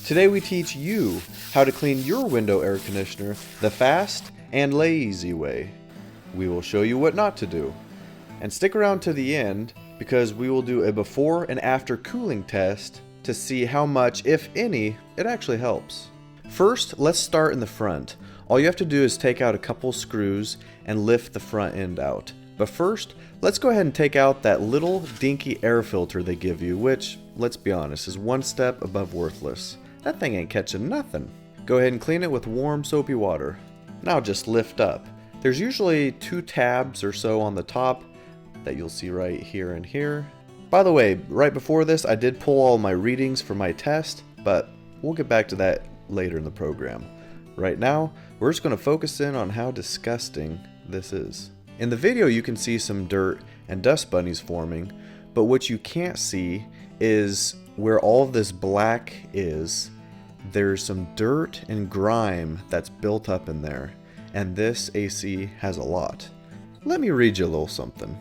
Today we teach you how to clean your window air conditioner the fast and lazy way. We will show you what not to do. And stick around to the end because we will do a before and after cooling test to see how much, if any, it actually helps. First, let's start in the front. All you have to do is take out a couple screws and lift the front end out. But first, let's go ahead and take out that little dinky air filter they give you, which, let's be honest, is one step above worthless. That thing ain't catching nothing. Go ahead and clean it with warm soapy water. Now just lift up. There's usually 2 tabs or so on the top that you'll see right here and here. By the way, right before this I did pull all my readings for my test, but we'll get back to that later in the program. Right now, we're just going to focus in on how disgusting this is. In the video you can see some dirt and dust bunnies forming, but what you can't see is where all of this black is. There's some dirt and grime that's built up in there, and this AC has a lot. Let me read you a little something.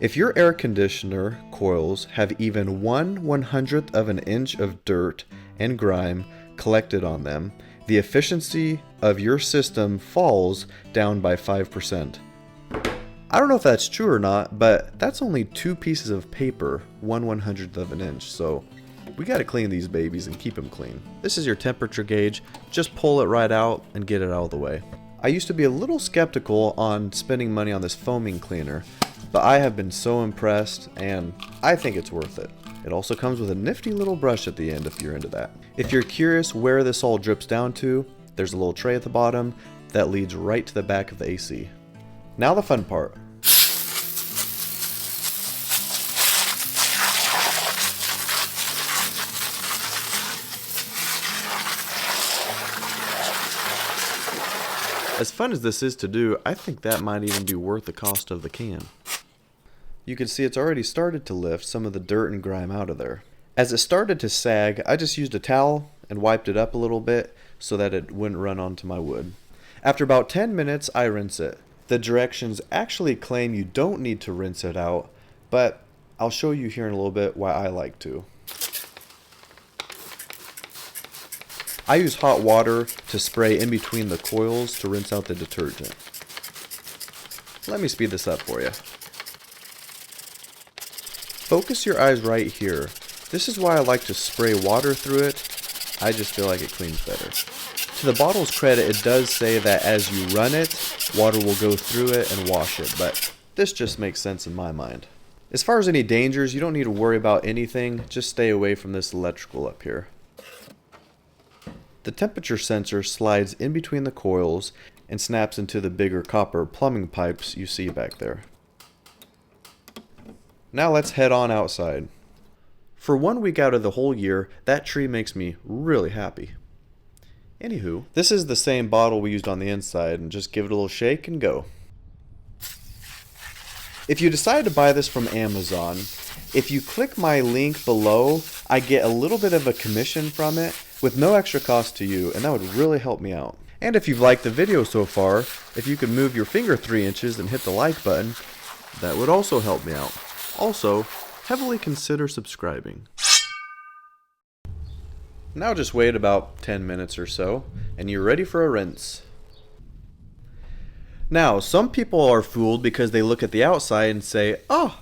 If your air conditioner coils have even 1/100th of an inch of dirt and grime collected on them, the efficiency of your system falls down by 5%. I don't know if that's true or not, but that's only 2 pieces of paper, 1/100th of an inch, so we gotta clean these babies and keep them clean. This is your temperature gauge, just pull it right out and get it out of the way. I used to be a little skeptical on spending money on this foaming cleaner, but I have been so impressed and I think it's worth it. It also comes with a nifty little brush at the end if you're into that. If you're curious where this all drips down to, there's a little tray at the bottom that leads right to the back of the AC. Now the fun part. As fun as this is to do, I think that might even be worth the cost of the can. You can see it's already started to lift some of the dirt and grime out of there. As it started to sag, I just used a towel and wiped it up a little bit so that it wouldn't run onto my wood. After about 10 minutes, I rinse it. The directions actually claim you don't need to rinse it out, but I'll show you here in a little bit why I like to. I use hot water to spray in between the coils to rinse out the detergent. Let me speed this up for you. Focus your eyes right here. This is why I like to spray water through it. I just feel like it cleans better. To the bottle's credit, it does say that as you run it, water will go through it and wash it, but this just makes sense in my mind. As far as any dangers, you don't need to worry about anything. Just stay away from this electrical up here. The temperature sensor slides in between the coils and snaps into the bigger copper plumbing pipes you see back there. Now let's head on outside. For 1 week out of the whole year, that tree makes me really happy. Anywho, this is the same bottle we used on the inside, and just give it a little shake and go. If you decide to buy this from Amazon, if you click my link below, I get a little bit of a commission from it with no extra cost to you, and that would really help me out. And if you've liked the video so far, if you could move your finger 3 inches and hit the like button, that would also help me out. Also, heavily consider subscribing. Now just wait about 10 minutes or so, and you're ready for a rinse. Now, some people are fooled because they look at the outside and say, "Oh,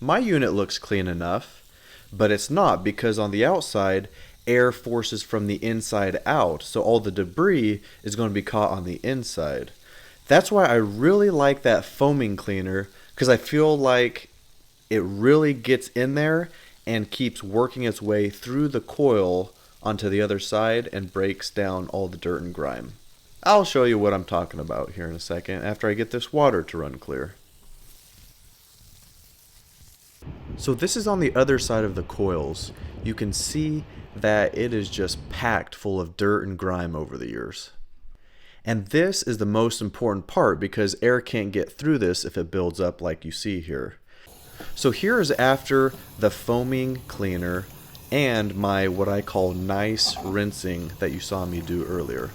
my unit looks clean enough," but it's not, because on the outside, air forces from the inside out, so all the debris is going to be caught on the inside. That's why I really like that foaming cleaner, because I feel like it really gets in there and keeps working its way through the coil onto the other side and breaks down all the dirt and grime. I'll show you what I'm talking about here in a second after I get this water to run clear. So this is on the other side of the coils. You can see that it is just packed full of dirt and grime over the years. And this is the most important part because air can't get through this if it builds up like you see here. So here is after the foaming cleaner and my what I call nice rinsing that you saw me do earlier.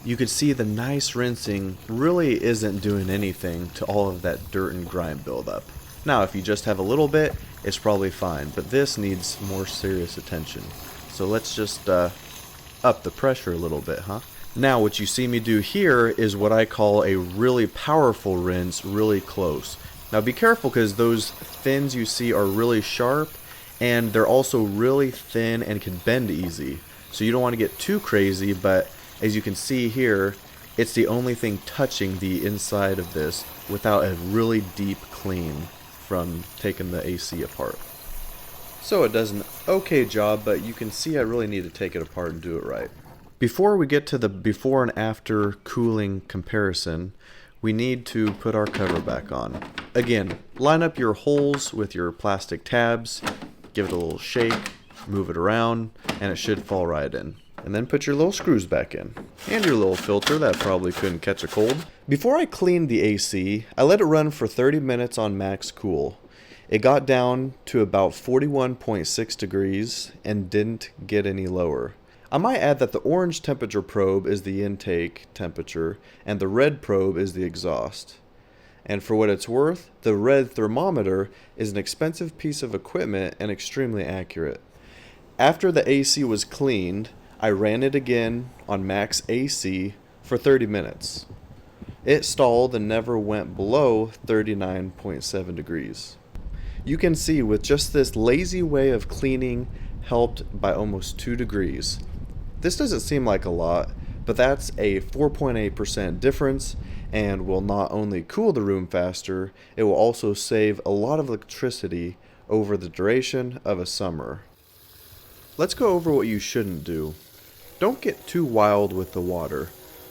You could see the nice rinsing really isn't doing anything to all of that dirt and grime buildup. Now if you just have a little bit, it's probably fine, but this needs more serious attention. So let's just up the pressure a little bit, huh? Now what you see me do here is what I call a really powerful rinse really close. Now be careful because those fins you see are really sharp and they're also really thin and can bend easy. So you don't want to get too crazy, but as you can see here, it's the only thing touching the inside of this without a really deep clean from taking the AC apart. So it does an okay job, but you can see I really need to take it apart and do it right. Before we get to the before and after cooling comparison, we need to put our cover back on. Again, line up your holes with your plastic tabs, give it a little shake, move it around, and it should fall right in. And then put your little screws back in. And your little filter that probably couldn't catch a cold. Before I cleaned the AC, I let it run for 30 minutes on max cool. It got down to about 41.6 degrees and didn't get any lower. I might add that the orange temperature probe is the intake temperature and the red probe is the exhaust. And for what it's worth, the red thermometer is an expensive piece of equipment and extremely accurate. After the AC was cleaned, I ran it again on max AC for 30 minutes. It stalled and never went below 39.7 degrees. You can see with just this lazy way of cleaning helped by almost 2 degrees. This doesn't seem like a lot, but that's a 4.8% difference and will not only cool the room faster, it will also save a lot of electricity over the duration of a summer. Let's go over what you shouldn't do. Don't get too wild with the water.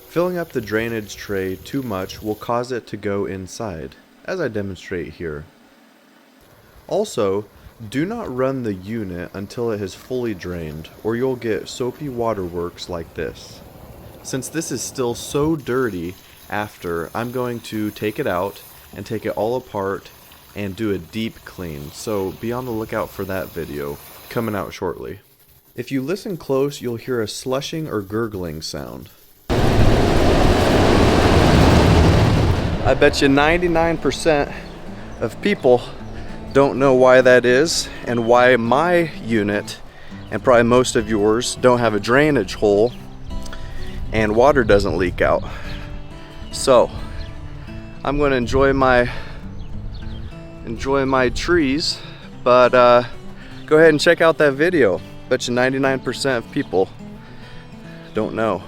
Filling up the drainage tray too much will cause it to go inside, as I demonstrate here. Also, do not run the unit until it has fully drained, or you'll get soapy waterworks like this. Since this is still so dirty after, I'm going to take it out and take it all apart and do a deep clean, so be on the lookout for that video, coming out shortly. If you listen close, you'll hear a slushing or gurgling sound. I bet you 99% of people don't know why that is and why my unit and probably most of yours don't have a drainage hole and water doesn't leak out. So I'm going to enjoy my trees, but go ahead and check out that video. Bet you 99% of people don't know.